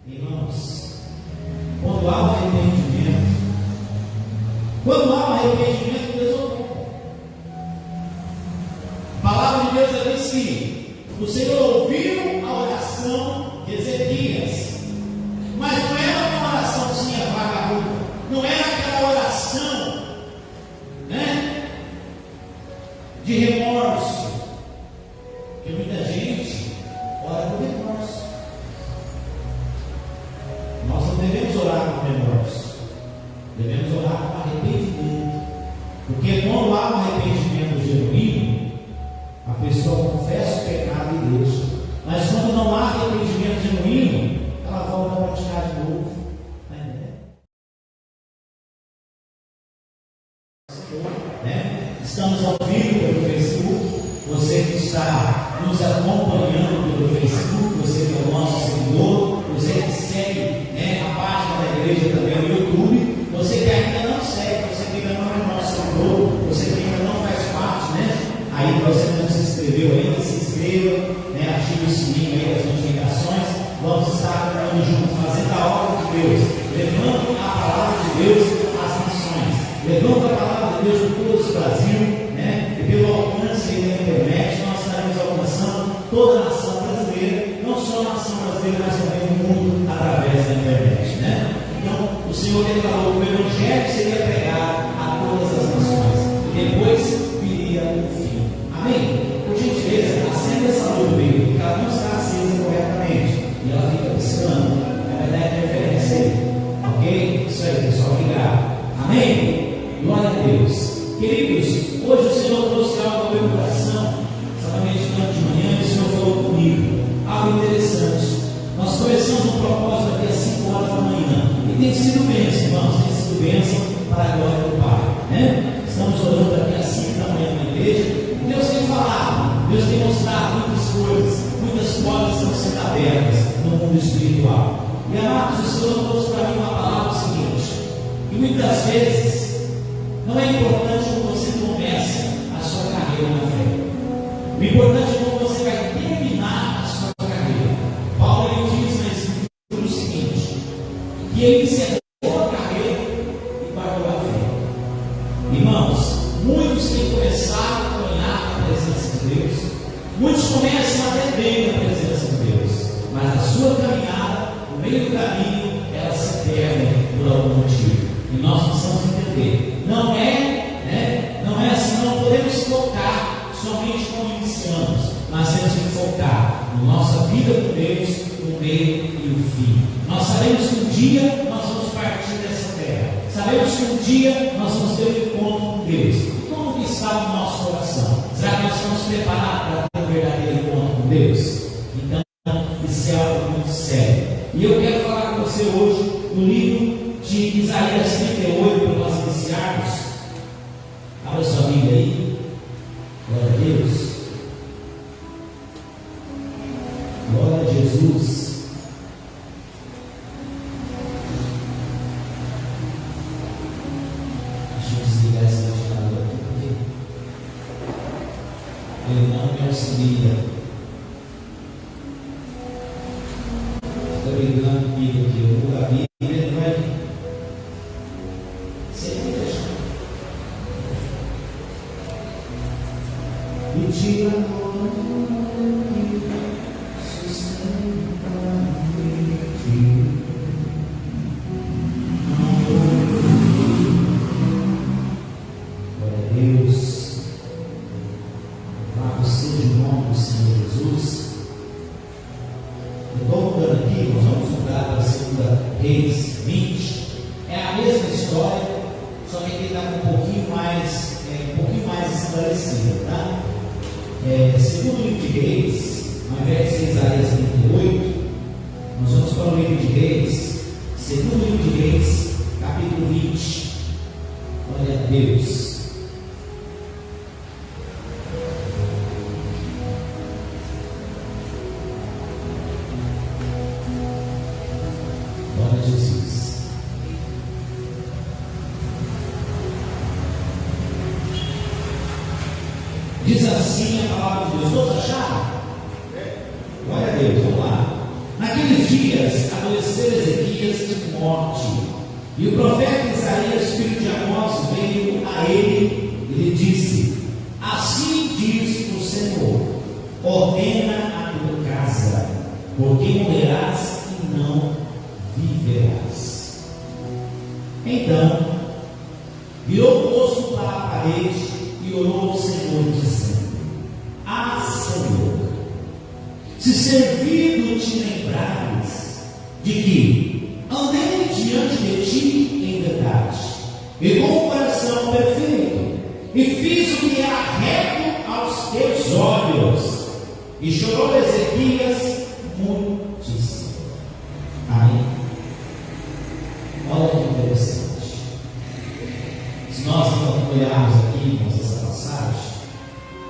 Irmãos, quando há um arrependimento, Deus ouve. A palavra de Deus diz que o Senhor ouviu a oração de Ezequias, mas não era uma oraçãozinha vagabunda, não era aquela oração, né, de remorso, que muita gente ora por remorso. Nós não devemos orar com remorso, devemos orar com arrependimento, porque quando há um arrependimento genuíno, a pessoa confessa o pecado e deixa. Mas quando não há arrependimento genuíno, ela volta a praticar de novo. Estamos ao vivo pelo Facebook. Você que está nos acompanhando pelo Facebook, você que é o nosso seguidor, você que segue a página da igreja também no YouTube, você que ainda não segue, você que ainda não é nosso seguidor, você que ainda não faz parte, aí você não se inscreveu ainda, se inscreva, ative o sininho aí das notificações. Vamos estar trabalhando juntos, fazendo a obra de Deus, levando a palavra de Deus às nações, levando a palavra de Deus por todo o Brasil, e pelo alcance da internet, nós estaremos alcançando toda a nação brasileira, não só a nação brasileira, mas também o mundo através da internet, Então, o Senhor declarou que o Evangelho seria pregado a todas as nações, e depois viria o fim. Amém? Por gentileza, acenda essa luz do meio, porque ela não está acesa corretamente, e ela fica piscando, vai dar interferência aí, ok? Isso aí, pessoal, obrigado. Amém? Glória a Deus. Queridos, hoje o Senhor trouxe algo ao meu coração, exatamente durante de manhã, e o Senhor falou comigo, algo interessante. Nós começamos um propósito aqui às 5 horas da manhã, e tem sido bênção, irmãos, tem sido bênção para a glória do Pai, Estamos orando aqui às 5 da manhã na igreja, e Deus tem falado, Deus tem mostrado muitas coisas, muitas portas estão sendo abertas no mundo espiritual. E amados, o Senhor trouxe para mim uma palavra seguinte, que muitas vezes não é importante como você começa a sua carreira na fé. O importante é como você vai terminar a sua carreira. Paulo diz na Escritura o seguinte, que ele encerrou a carreira e guardou a fé. Irmãos, muitos têm começado a caminhar na presença de Deus, muitos começam até bem na presença de Deus, mas a sua caminhada, no meio do caminho, ela se perde por algum motivo. E nós precisamos entender. Não é assim, não podemos focar somente como iniciamos, mas temos que focar na nossa vida com Deus, no meio e no fim. Nós sabemos que um dia nós vamos partir dessa terra, sabemos que um dia nós vamos ter um encontro com Deus. E como que está o nosso coração? Será que nós estamos preparados para ter um verdadeiro encontro com Deus? Então, isso é algo muito sério. E eu quero falar com você hoje no livro de Isaías 38, para nós iniciarmos. Abra sua Bíblia aí. Glória a Deus. Glória a Jesus. Deixa eu desligar esse ventilador aqui, porque ele não me auxilia. Estou brigando comigo aqui. Eu vou abrir. Segundo livro de Reis, ao invés de ser Isaías 38, nós vamos para o livro de Reis, segundo livro de Reis, capítulo 20. Glória a Deus. Glória a Jesus. Diz assim a palavra de Deus. Todos acharam? Glória a Deus, vamos lá. Naqueles dias adoeceu Ezequias de morte. E o profeta Isaías, filho de Amós, veio a ele e lhe disse: assim diz o Senhor, ordena a tua casa, porque morrerás e não viverás. Então virou o rosto para a parede e orou ao Senhor, dizendo: ah, Senhor, se servido te lembrares de que andei diante de ti em verdade, e com o coração perfeito, e fiz o que era reto aos teus olhos. E chorou Ezequias muitíssimo. Amém. Olha que interessante. Se nós não olharmos aqui essa passagem,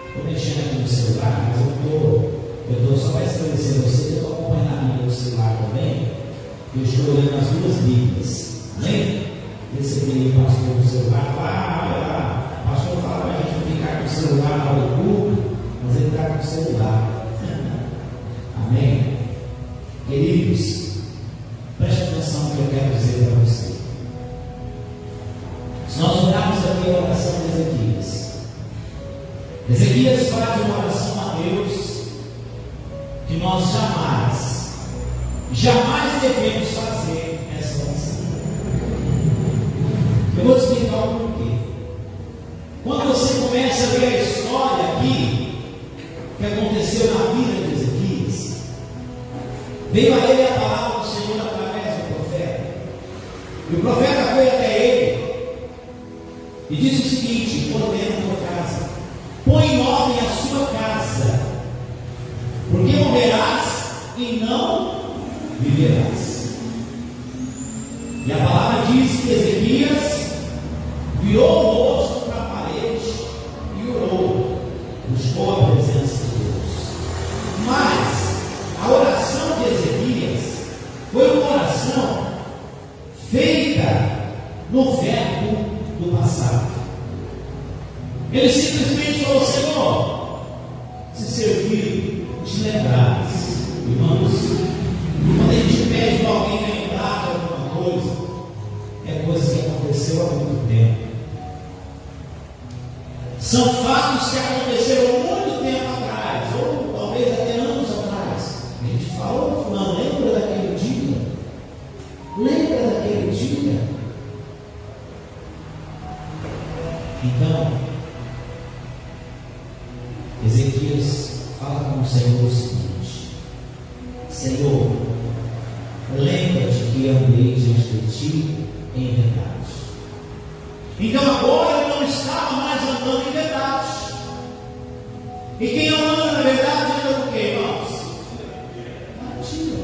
estou mexendo aqui no celular, mas eu estou só para esclarecer você, eu estou acompanhando a Bíblia no celular também. Eu estou olhando as duas Bíblias. Amém? Recebi o pastor no celular, o pastor fala para a gente não ficar com o celular na hora pública, mas ele está com o celular. Amém? Queridos, preste atenção no que eu quero dizer para você. Se nós olharmos aqui a oração de Ezequias faz uma oração a Deus que nós jamais devemos fazer essa oração. Eu vou te explicar o porquê. Quando você começa a ver a história aqui que aconteceu na vida de Ezequias, veio a ele a palavra do Senhor através do profeta. E o profeta foi até ele e disse o seguinte: ordena a tua casa, põe em ordem a sua casa, porque morrerás e não viverás. E a palavra diz que Ezequias virou o rosto para a parede e orou, buscou a presença de Deus. Mas a oração de Ezequias foi uma oração feita no verbo do passado. Ele simplesmente falou: Senhor, se servir, te lembrares. Irmãos, quando a gente pede para alguém lembrar de alguma coisa, é coisa que aconteceu há muito tempo. São fatos que aconteceram muito tempo atrás, ou talvez até anos atrás. A gente fala: não, lembra daquele dia? Lembra daquele dia? Então, Ezequias fala com o Senhor o seguinte: Senhor, lembra-te que andei diante de ti em verdade. Então agora ele não estava mais andando em verdade. E quem não anda na verdade anda o quê, irmãos? Mentira.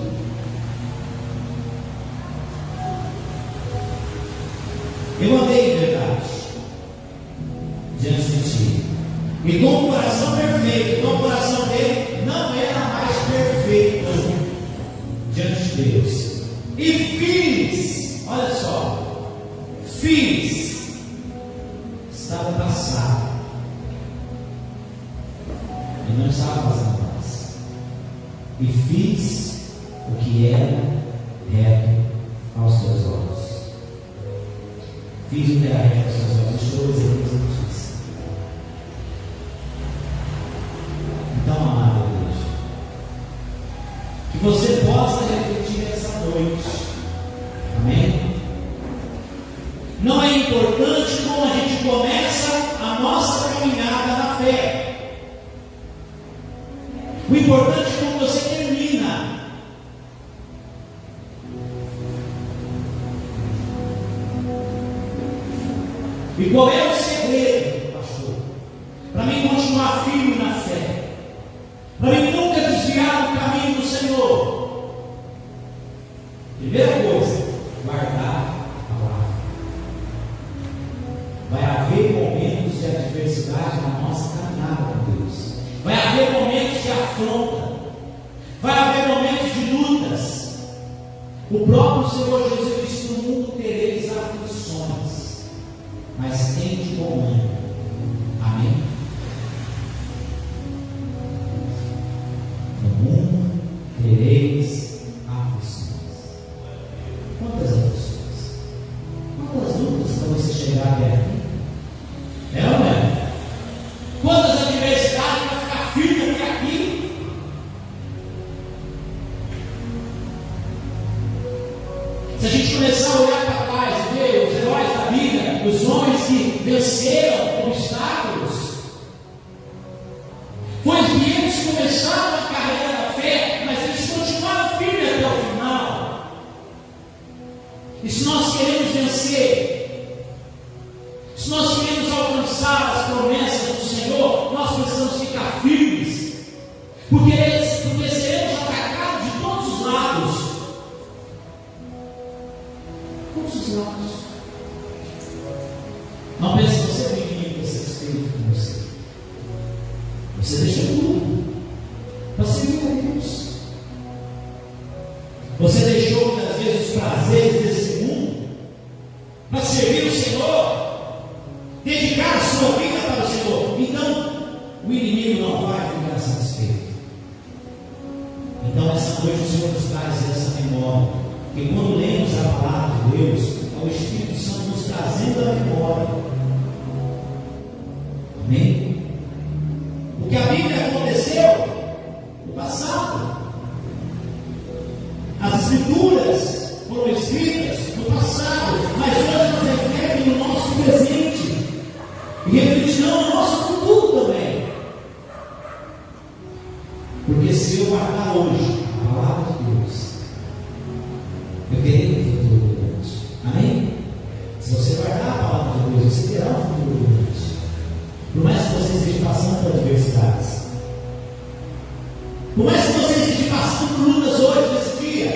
Eu andei em verdade diante de ti, e com o coração perfeito. Então o coração dele não era mais perfeito diante de Deus. E fiz, olha só, estava passado, e não estava fazendo mais. E fiz o que era reto aos teus olhos. Fiz o que era reto aos teus olhos. Deixa eu dizer o que eu disse. Então, amado Deus, que você possa refletir essa noite. Amém? Não é importante como a gente começa a nossa caminhada na fé. O importante é como você termina. E qual é o segredo, pastor, para mim continuar firme na fé, para mim nunca desviar do caminho do Senhor? Primeira coisa, guardar a palavra. Vai haver momentos de adversidade na nossa caminhada com Deus. Vai haver momentos de afronta. Vai haver momentos de lutas. O próprio Senhor Jesus disse: no mundo tereis aflições, mas tende bom ânimo. Amém? No mundo tereis aflições. Se a gente começar a olhar para trás e ver os heróis da Bíblia, os homens que venceram obstáculos, foi que eles começaram a carreira da fé, mas eles continuaram firmes até o final. E se nós queremos vencer, se nós queremos alcançar as promessas do Senhor, nós precisamos ficar firmes, porque seremos atacados de todos os lados. Todos os lados. Não pense que você é o inimigo que você esteve com você. Você deixa tudo para servir a Deus. Você deixou muitas vezes os prazeres desse mundo para servir o Senhor, dedicar a sua vida para o Senhor. Então, o inimigo não vai ficar satisfeito. Então, essa noite o Senhor nos traz essa memória, que quando lemos a palavra de Deus, é o Espírito Santo nos trazendo a memória. Amém? O que a Bíblia aconteceu no passado, as Escrituras foram escritas no passado, mas hoje nos refletem no nosso presente e refletirão no nosso futuro também. Porque se eu guardar hoje a palavra de Deus, eu terei um futuro brilhante. Amém? Se você guardar a palavra de Deus, você terá um futuro brilhante. Por mais que você esteja passando por adversidades, por mais que você esteja passando por lutas hoje, nesse dia,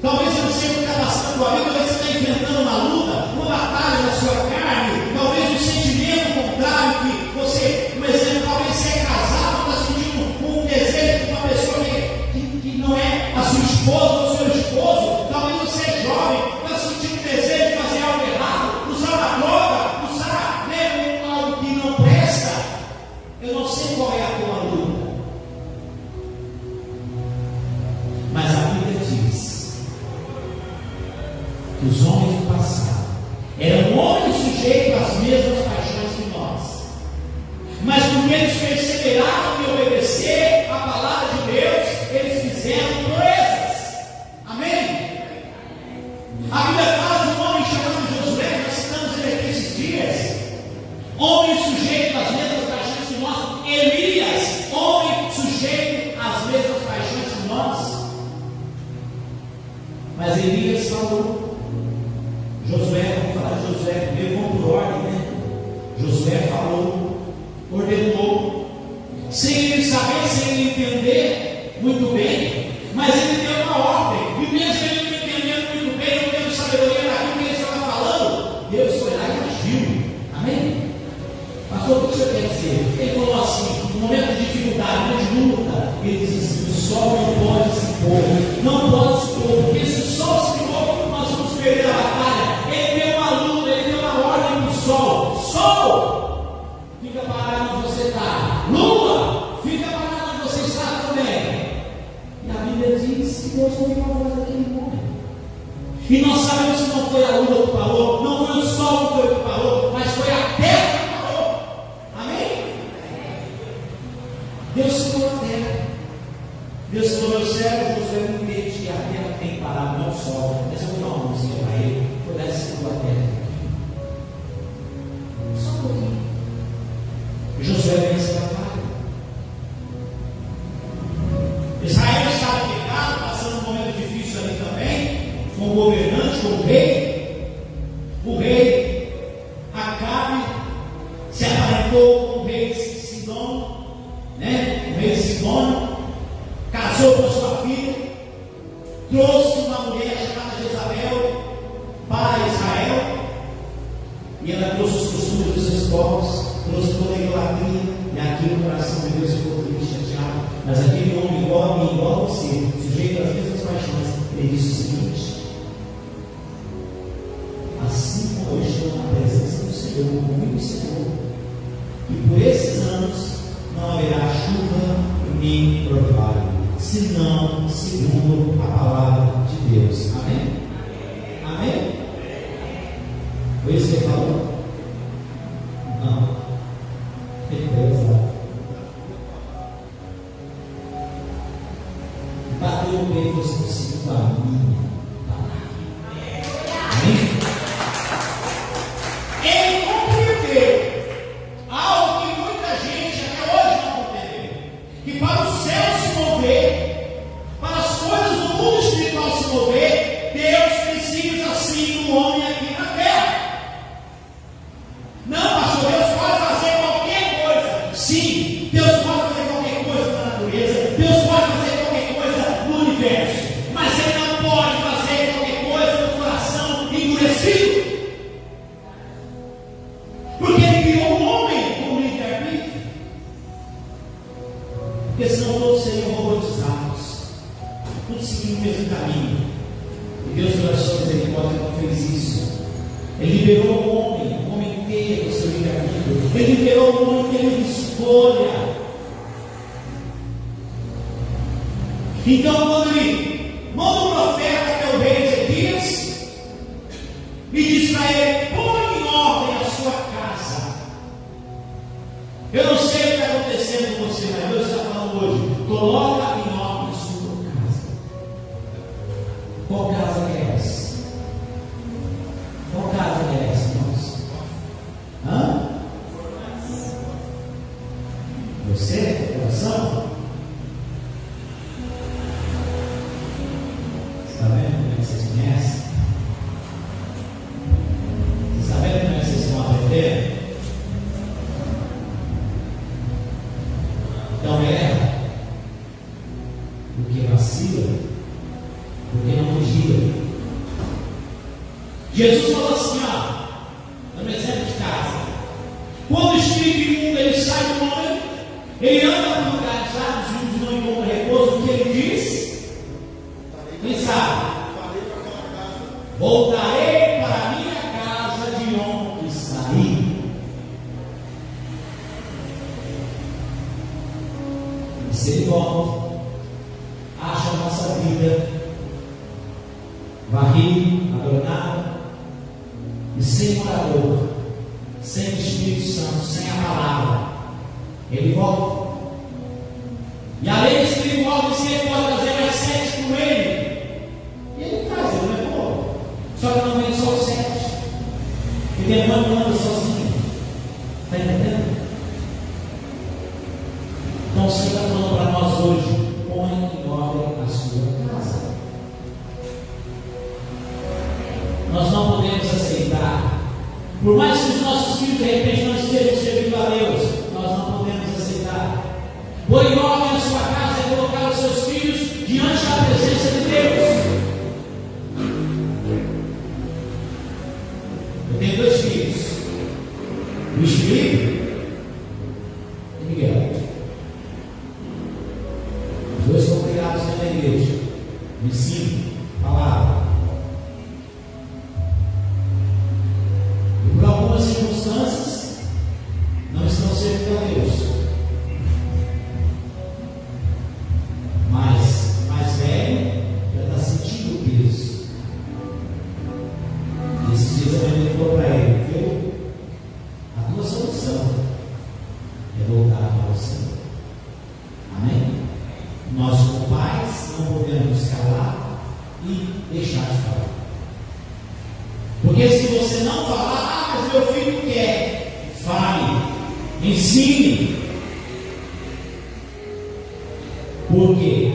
talvez você não está passando por ali, talvez você está enfrentando uma luta, uma batalha na sua carne, talvez um sentimento contrário que você, por exemplo, talvez você é casado, está sentindo um desejo de uma pessoa que não é a sua esposa ou o seu esposo, talvez você é jovem, está sentindo o desejo de fazer algo errado, usar uma droga, usar algo que não presta. Eu não sei qual é a tua luta, mas a Bíblia diz que os homens do passado eram homens sujeitos às mesmas paixões que nós, mas porque eles perseveraram em obedecer a palavra de Deus, eles fizeram proezas. Amém? A Bíblia fala de um homem chamado Josué, nós citamos ele aqui esses dias, homem sujeito às mesmas paixões que nós. Elias, homem sujeito às mesmas paixões que nós. Mas Elias falou. Josué, vamos falar de Josué primeiro, vamos por ordem, né? Josué falou, ordenou, sem ele saber, sem ele entender muito bem, mas ele deu uma ordem, e mesmo ele não entendendo muito bem, não tendo sabedoria daquilo que ele estava falando, Deus foi lá e agiu. Amém? Pastor, o que você quer dizer? Ele falou assim, no momento de dificuldade, de luta, ele disse assim: o sol não pode se pôr, não pode se pôr, porque se o sol se pôr, nós vamos perder a batalha. Ele deu uma luta, ele deu uma ordem para o sol: sol, fica parado onde você está, lua, fica parado onde você está também. E a Bíblia diz que Deus foi fazer aquele momento. E nós sabemos que não foi a lua que parou, não foi o sol que foi que parou, mas foi a terra que parou. Amém? Deus segurou a terra. Deus falou: meu servo Josué, não entende que a terra tem parado, não o sol. Mas eu vou dar uma música para ele, pudesse segurar a terra. Só um pouquinho. E Josué vence a batalha. Israel estava pecado, passando um momento difícil ali também, com o governante, com o rei. O rei Acabe se aparentou com o rei Sidom, né? O rei Sidom casou com sua filha, trouxe uma mulher chamada Jezabel para Israel, e ela trouxe os costumes dos seus povos, trouxe toda a idolatria, e aqui o coração de Deus ficou triste, chateado. Mas aquele homem igual a você, sujeito às mesmas paixões, ele disse o seguinte: assim como eu estou na presença do Senhor, comigo o Senhor, e por esses anos não haverá chuva nem orvalho, senão segundo a palavra de Deus. Amém? Amém? Foi isso que ele falou? Não. Ele foi exato. Bateu o peito e disse: segundo a minha palavra. desenvolver, Deus precisa sim do homem aqui na terra. Não, pastor, Deus pode fazer qualquer coisa. Sim, Deus pode fazer qualquer coisa na natureza, Deus pode fazer qualquer coisa no universo, mas Ele não pode fazer qualquer coisa no coração endurecido. Porque Ele criou o homem com livre-arbítrio. Porque senão todos seriam robotizados, todos seguindo o mesmo caminho. E Deus, pela sua misericórdia, não fez isso. Ele liberou o homem inteiro do seu livre-arbítrio. Ele liberou o homem inteiro de escolha. Então, quando Ele manda um profeta, que é o rei Ezequias, e diz para ele: põe em ordem a sua casa. Eu não sei o que está acontecendo com você, mas Deus está falando hoje: coloca em ordem a sua casa. Qual casa que é essa? Qual casa que é essa, irmãos? Hã? Você? Coração? Você está vendo como é que vocês conhecem? Você está vendo como é que vocês estão aprendendo? Então erra, porque vacila, porque não vigia. Jesus falou assim, ó, no exemplo de casa: quando o espírito imundo ele sai do homem, ele anda por lugares áridos e não encontra repouso. O que ele diz? Quem sabe? Voltarei para a minha casa de onde saí. E se ele volta, acha a nossa vida varrida, adornada e sem morador, sem o Espírito Santo, sem a palavra, ele volta. E além disso, ele volta, se ele pode trazer mais 7 com ele, e ele traz, ele não é bom. Só que não vem só os 7, e demônio não anda sozinho. Está entendendo? Então o Senhor está falando para nós hoje: põe em ordem a sua casa. Nós não podemos aceitar, por mais que os nossos filhos de repente não estejam servindo a Deus, nós não podemos aceitar. Pôr em ordem a sua casa é colocar os seus filhos diante da presença de Deus. Eu tenho 2 filhos, Luiz Felipe e Miguel. Os 2 foram criados na igreja, me ensinam a palavra. E por algumas circunstâncias não estão servindo a Deus. Mas o mais velho já está sentindo o peso. E esses dias a mãe falou para ele: viu? A tua solução é voltar para o Senhor. Amém? Nós, como pais, não podemos nos calar e deixar de falar. Porque se você não falar: mas meu filho quer, fale, ensine. Por quê?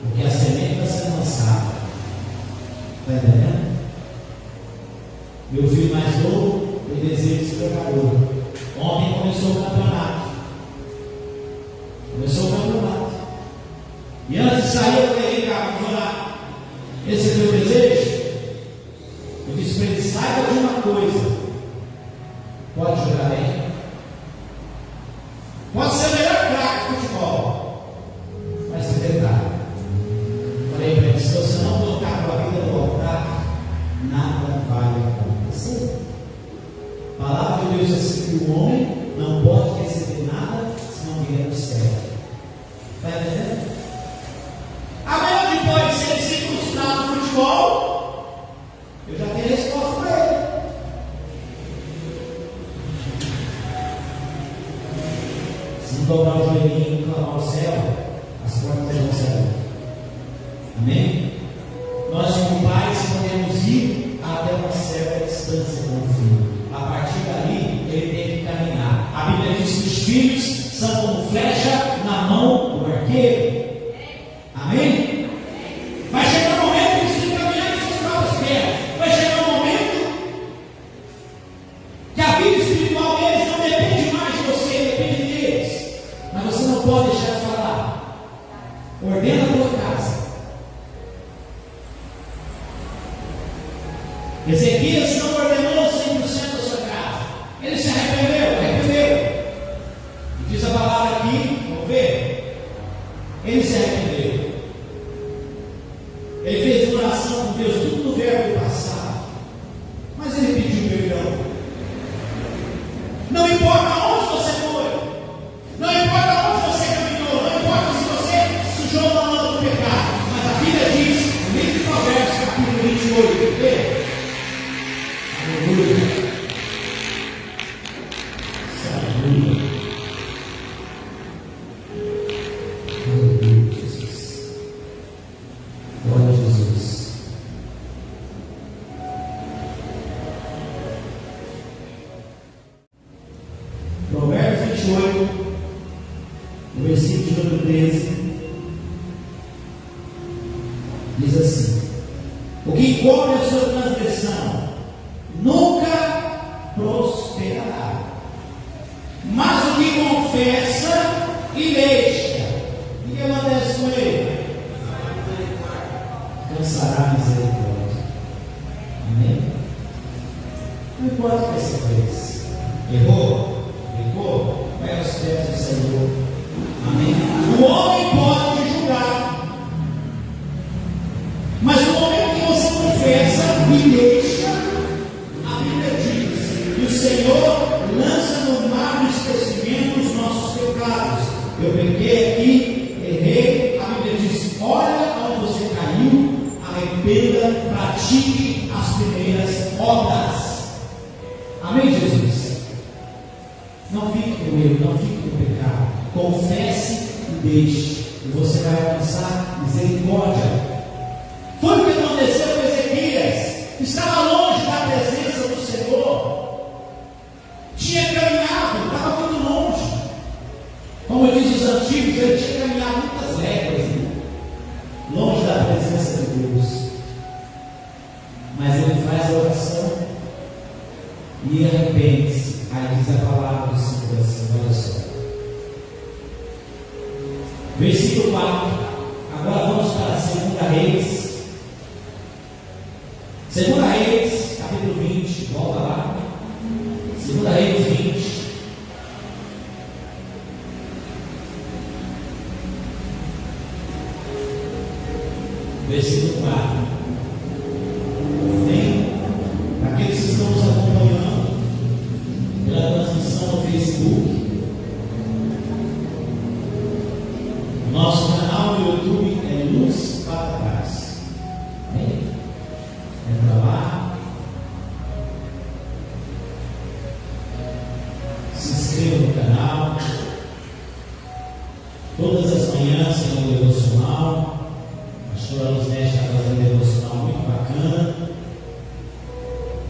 Porque a semente está sendo lançada. Está entendendo? Meu filho mais novo tem desejo de ser jogador. Ontem começou o campeonato. E antes de sair, eu falei: cara, vamos orar. Esse é o meu desejo? Eu disse para ele: saiba de uma coisa: pode jogar bem, pode ser o melhor craque de futebol, mas se detalhe. Falei para ele: se você não colocar a tua vida no altar, nada vai acontecer. A palavra de Deus diz assim: que o homem não pode receber nada se não vier do céu. Está entendendo? Agora, depois de ser se frustrar no futebol, eu já tenho a resposta para ele. Se não dobrar o joelhinho e clamar ao céu, as portas vão se abrir. Amém? Nós, como pais, podemos ir até uma certa distância com o filho. A partir dali, ele tem que caminhar. A Bíblia diz que os filhos são como flecha na mão do arqueiro. Amém? casa. Ezequias não ordenou 100% da sua casa. Ele se arrependeu. E diz a palavra aqui, vamos ver? Ele se arrependeu. Ele fez oração com Deus, tudo no verbo passado. Mas ele pediu perdão. Não importa onde você foi, não importa onde você caminhou, não importa se você sujou na mão do pecado, mas a Bíblia diz, no livro de Provérbios, capítulo 28, vê? Aleluia. Aleluia. Aleluia, Jesus. Glória a Jesus. Provérbios 28, no versículo de número 13, diz assim: o que encobre a sua transgressão nunca prosperará, mas o que confessa e deixa, o que acontece com ele? Alcançará misericórdia. Amém? Não importa o que você fez, errou, vai aos pés do Senhor. Amém? O homem pode te julgar, mas no momento que você confessa e deixa, a Bíblia diz que o Senhor lança no mar do esquecimento os nossos pecados. Eu pequei aqui, errei. A Bíblia diz: olha onde você caiu, arrependa, pratique as primeiras obras. Amém, Jesus? Não fique com ele, não fique com o pecado. Confesse e deixe, e você vai alcançar misericórdia. Foi o que aconteceu com Ezequias. Estava longe da presença do Senhor, tinha caminhado, estava muito longe. Como diz os antigos, ele tinha caminhado muitas léguas, longe da presença de Deus. Mas ele faz a oração e arrepende-se. Aí diz a palavra do Senhor assim, olha só. Versículo 4. Agora vamos para a 2 Reis. 2 Reis, capítulo 20. Volta lá. 2 Reis 20. Versículo 4. Aqueles que estão nos acompanhando pela transmissão no Facebook, nosso canal no YouTube é Luz para Trás. Entra lá, se inscreva no canal. Todas as manhãs tem um devocional. A pastora Luzete está fazendo um devocional muito bacana.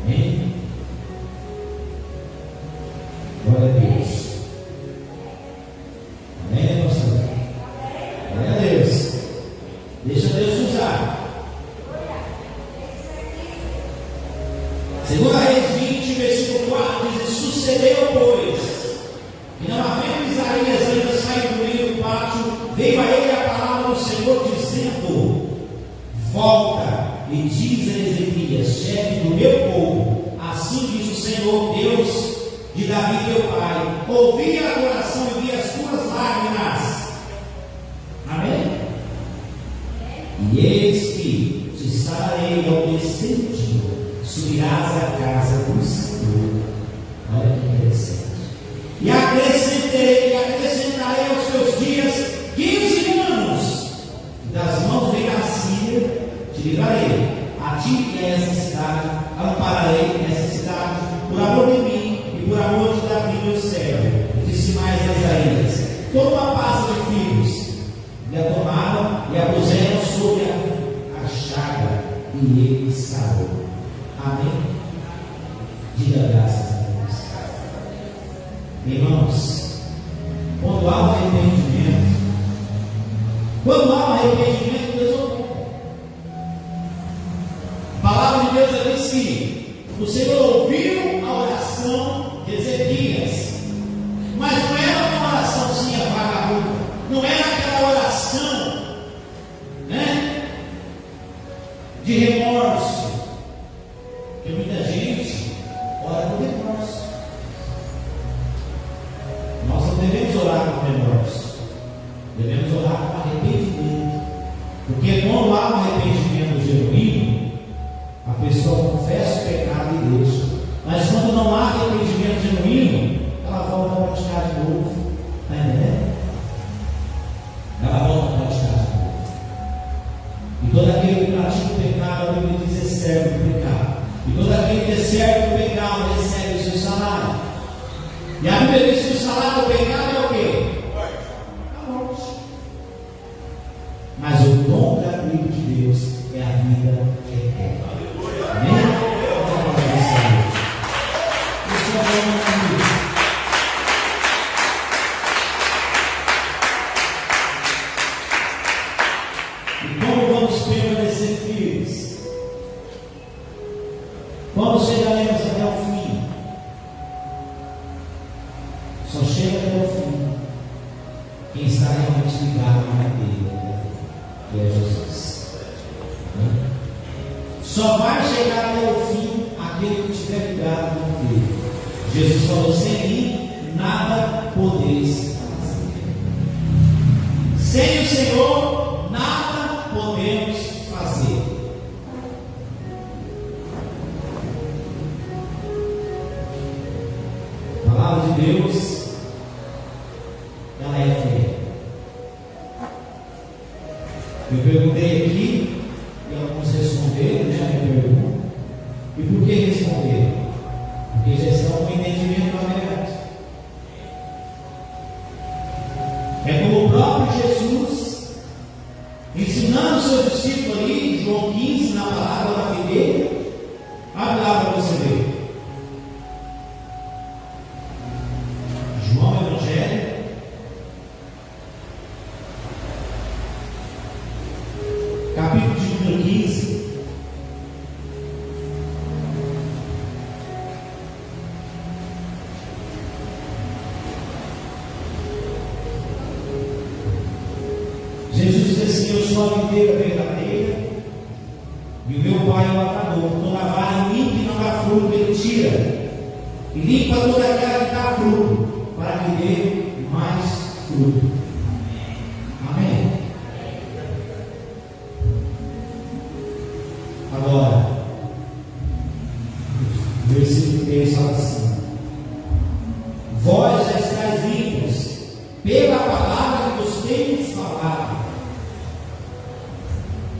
Amém? Glória a Deus. Amém, pastor? Glória a Deus. Deixa Deus usar. 2 Reis 20, versículo 4 diz: sucedeu, pois, que não havendo Isaías ainda saído do meio do pátio, veio a ele a palavra do Senhor, dizendo: volta e diz a Ezequias, chefe do meu povo, assim diz o Senhor, Deus de Davi teu pai, ouvi a oração e vi as tuas lágrimas. Amém? E eis que te sararei ao terceiro dia, subirás à casa do Senhor. Olha que interessante. E acrescentarei aos teus dias 15 anos, das mãos de Assíria te livrarei, a ti e a essa cidade, ampararei essa cidade, por amor de mim e por amor de Davi meu servo. Disse mais a Isaías: toma a pasta de filhos, e a tomaram e a puseram sobre a chaga, e ele sarou. Amém? Diga graças a Deus. Irmãos, quando há um arrependimento, Deus ouve. A palavra de Deus diz que o Senhor ouviu a oração de Ezequias, mas não era uma oraçãozinha vagabunda, não era aquela oração, de remorso. Porque muita gente ora com remorso. Nós não devemos orar com remorso, devemos orar com arrependimento. Porque quando há um arrependimento genuíno, a pessoa confessa o pecado e deixa. Mas quando não há arrependimento genuíno, ela volta a praticar de novo. Está entendendo? Ela volta a praticar de novo. E todo aquele que pratica o pecado, a Bíblia diz, é servo do pecado. E todo aquele que é servo do pecado recebe o seu salário. E a Bíblia diz que o salário do pecado é o quê? A morte. Mas o dom gratuito de Deus é a vida eterna. Amém? E como vamos permanecer firmes? Como chegaremos até o fim? Só chega até o fim quem está realmente ligado à madeira, que é Jesus. Só vai chegar até o fim aquele que estiver ligado com Ele. Jesus falou: sem mim nada podeis fazer. Sem o Senhor nada podemos fazer. A palavra de Deus, ela é fiel. Eu perguntei aqui e alguns responderam, né, a minha pergunta. E por que responderam? Porque já estão com o entendimento aberto. É como o próprio Jesus ensinando os seus discípulos ali, João 15, na palavra da videira. Abre lá para você ver. João Evangelho, capítulo de número 15. Jesus diz assim: eu sou a videira verdadeira e o meu Pai é o lavrador. Toda vara em mim que não dá fruto, Ele tira, e limpa toda aquela que dá fruto, para que dê mais fruto. Amém? Agora, o versículo 3 fala assim: vós já estáis limpos pela palavra que vos tenho falado.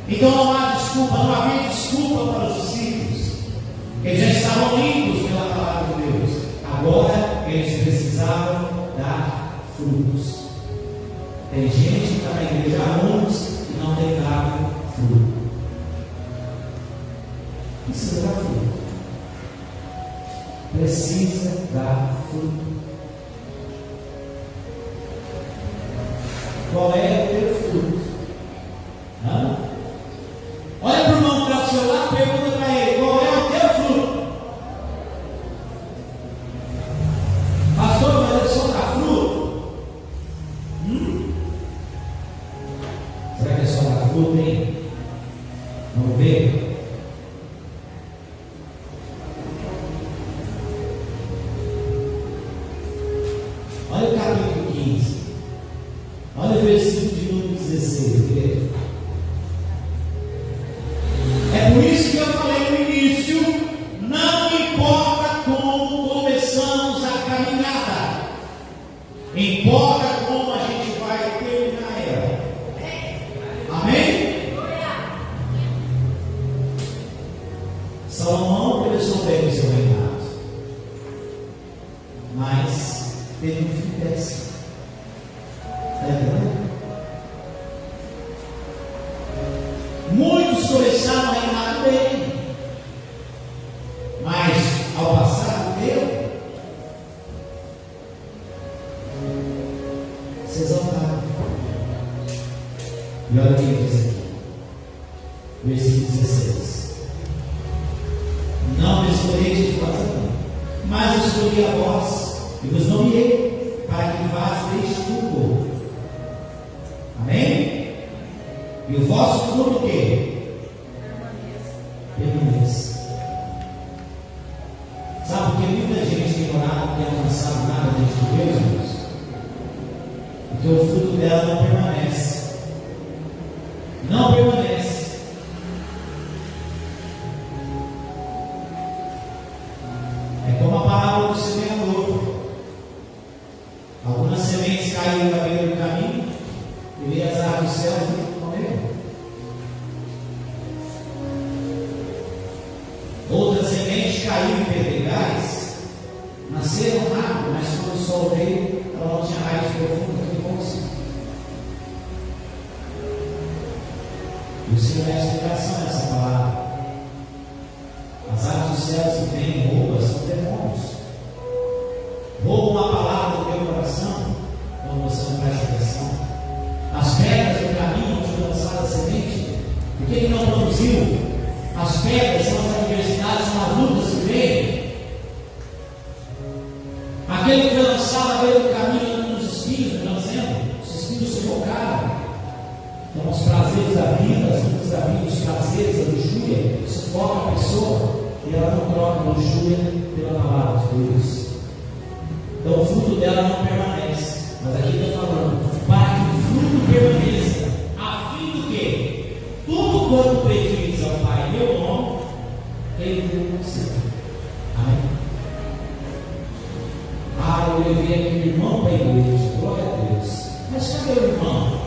Então não há desculpa, não havia desculpa para os discípulos, que já estavam limpos pela palavra de Deus. Agora eles precisavam dar frutos. Tem gente que está na igreja há anos e não tem dado fruto. Precisa dar fruto. Precisa dar fruto. Qual é o teu fruto? Hã? Olha para o irmão que está do seu lado, pergunta para ele: qual é o teu fruto? Pastor, mas ele só dá fruto? Será que é só dá fruto, hein? Vamos ver? Olha o capítulo 15. Olha o versículo de número 16. Veja. É por isso que eu falei no início: não importa como começamos a caminhada, importa como a gente vai terminar ela. Amém? Salomão começou bem o seu reinado, mas teve um fim péssimo. Está entendendo? Muitos começaram a reinar bem, mas ao passar do tempo, se exaltaram. E olha o que ele diz aqui, versículo 16: não me escolheis de vós a mim, mas eu escolhi a vós e vos nomeei para que vós deixe o povo. Amém? E o vosso fruto o quê? permaneça. Sabe por que muita gente tem orado e não tem alcançado nada diante de Deus, irmãos? Porque o fruto dela não permanece. Não permanece. É como a palavra do semeador. Algumas sementes caíram na beira do caminho e veio as aves do céu e comeram. Outras sementes caíram em pedregais, nasceram rápido, mas quando o sol veio, ela não tinha raiz profunda naquele bolso. E o Senhor dá a explicação nessa palavra. As aves dos céus que vêm roubam são demônios. Roubam a palavra do teu coração quando você não presta atenção. As pedras do caminho onde foi lançada a semente, por que ele não produziu? As pedras são as adversidades, são as lutas que vêm. Aquele que foi lançado à beira do caminho nos espinhos, melhor dizendo, os espinhos sufocaram. Então, os prazeres da vida, as lutas da vida, os prazeres da luxúria, sufocam a pessoa e ela não troca a luxúria pela palavra de Deus. Então, o fruto dela não permanece. Mas aqui está falando, para que o fruto permaneça, a fim do quê? Tudo quanto pedis ao Pai em meu nome, Ele deu você. Amém? Ah, eu levei aquele irmão para a igreja, glória a Deus. Mas cadê o irmão?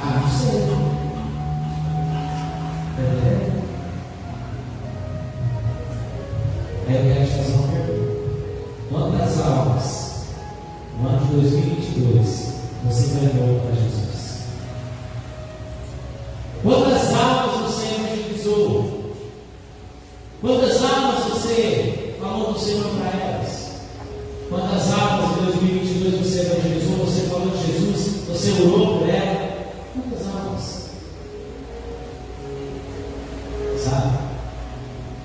Ah, não sei. Aí eu quero te fazer uma pergunta. Quantas almas no ano de 2022 você ganhou para Jesus? Quantas almas você evangelizou? Quantas almas você falou do Senhor para elas? Quantas almas em 2022 você evangelizou? Você falou de Jesus? Você orou por ela? Quantas almas? Sabe?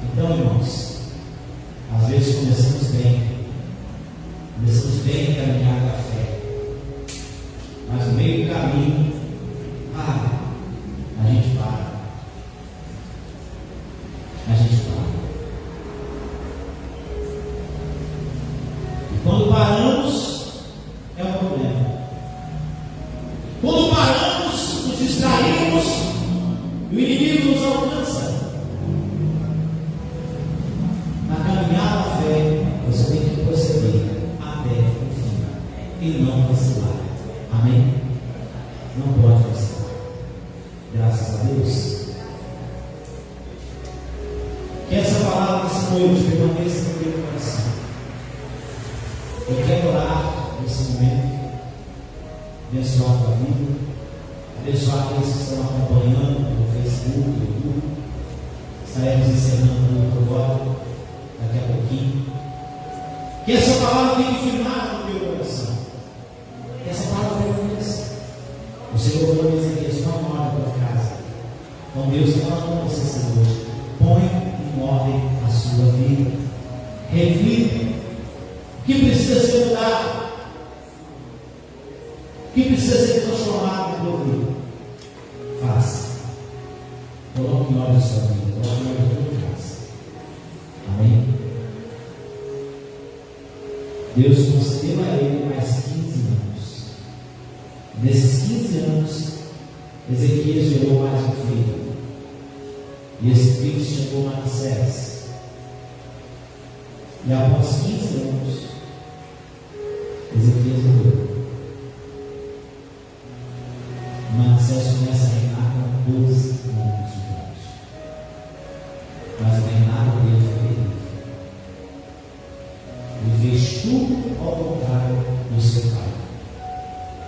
Então, irmãos, às vezes começamos bem a caminhar da fé, mas no meio do caminho, a gente para. E quando paramos, é um problema. Quando paramos, nos distraímos e o inimigo nos alcança. Na caminhada da fé, você tem que proceder até o fim e não vacilar. Amém? Não pode vacilar. Graças a Deus. Que essa palavra dessa noite permaneça no teu coração. Eu quero orar nesse momento, abençoar a tua vida, abençoar aqueles que estão acompanhando no Facebook, no YouTube. Estaremos encerrando agora, daqui a pouquinho. Que essa palavra fique firmada no teu coração. Que essa palavra permaneça. O Senhor falou em Ezequiel: não mora na tua casa. Então Deus está falando com você essa noite. Põe em ordem a sua vida. Reflita. O que precisa ser mudado? O que precisa ser transformado no teu vida? Faça. Coloque em ordem a sua vida. Coloque em ordem a tua casa. Amém? Deus concedeu a ele mais 15 anos. Nesses 15 anos, Ezequias gerou mais um filho. E esse filho se chamou Manassés. E após 15 anos, Ezequias morreu. Manassés começa a reinar com 12 anos de idade. Mas o reinado dele foi terrível. Ele fez tudo ao contrário do seu pai.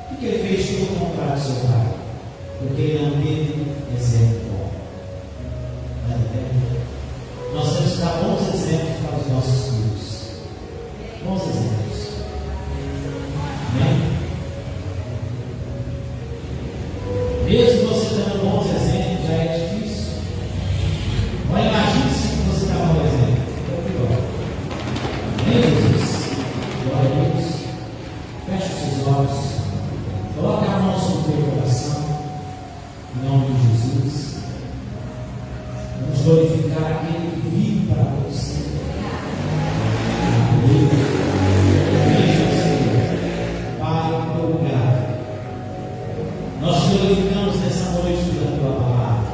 Por que ele fez tudo ao contrário do seu pai? Porque ele não teve exemplo bom. Nós temos que dar bons exemplos para os nossos filhos. Bons exemplos. Amém? Mesmo você dando bons exemplos, já é difícil. Olha, imagine se você dá um bom exemplo. É pior. Amém, Jesus? Glória a Deus. Feche os seus olhos. Coloque a mão sobre o teu coração. Em nome de Jesus. Vamos para aquele que vive para você. Pai, muito obrigado. Nós te glorificamos nessa noite pela tua palavra.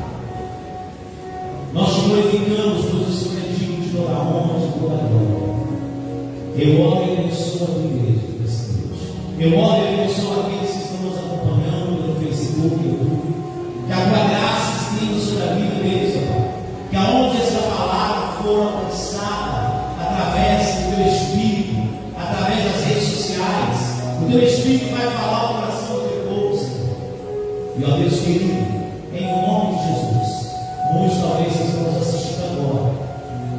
Nós te glorificamos por isso que é digno de toda a honra, de toda a glória. Eu oro e abençoo a tua igreja nessa noite. Eu oro e abençoo aqueles que estão nos acompanhando pelo Facebook, YouTube. Que a tua graça esteja sobre a vida deles, ó Pai. Que aonde essa palavra for alcançada, através do teu Espírito, através das redes sociais, o teu Espírito vai falar ao coração do teu povo, Senhor. E ó Deus querido, em nome de Jesus, muitos talvez que estamos assistindo agora,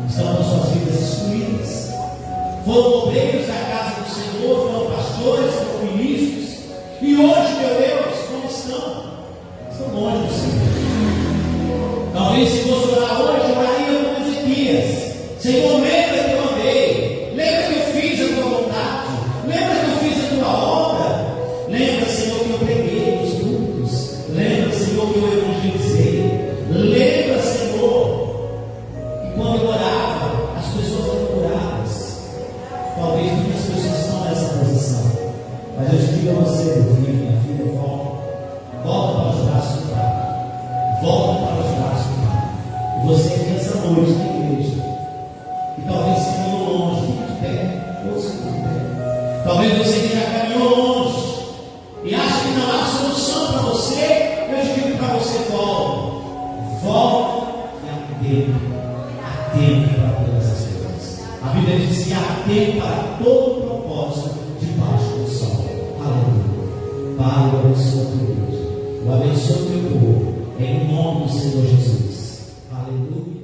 estão com suas vidas destruídas. Foram obreiros da casa do Senhor, foram pastores, foram ministros, e hoje, meu Deus, como estão? Estão longe do Senhor. Talvez se fosse orar hoje, oraria como Ezequias. Senhor, lembra que eu amei, lembra que eu fiz a tua vontade, lembra que eu fiz a tua obra, lembra, Senhor, que eu preguei nos cultos, lembra, Senhor, que eu evangelizei, lembra, Senhor, que quando eu orava, as pessoas eram curadas. Talvez muitas pessoas estão nessa posição, mas eu te digo a você, meu filho, minha filha, volta para os braços do Pai, volta para os braços do Pai. E você aqui essa noite na igreja, e talvez se caminhou longe, fique de pé, ou se fique de pé. Talvez você que já caminhou longe e acha que não há solução para você, eu digo para você: volta e há tempo para todas as coisas. A Bíblia diz que há tempo para todo propósito debaixo do sol. Aleluia. Pai, eu abençoo a tua igreja, eu abençoo o teu povo, em nome do Senhor Jesus. Aleluia.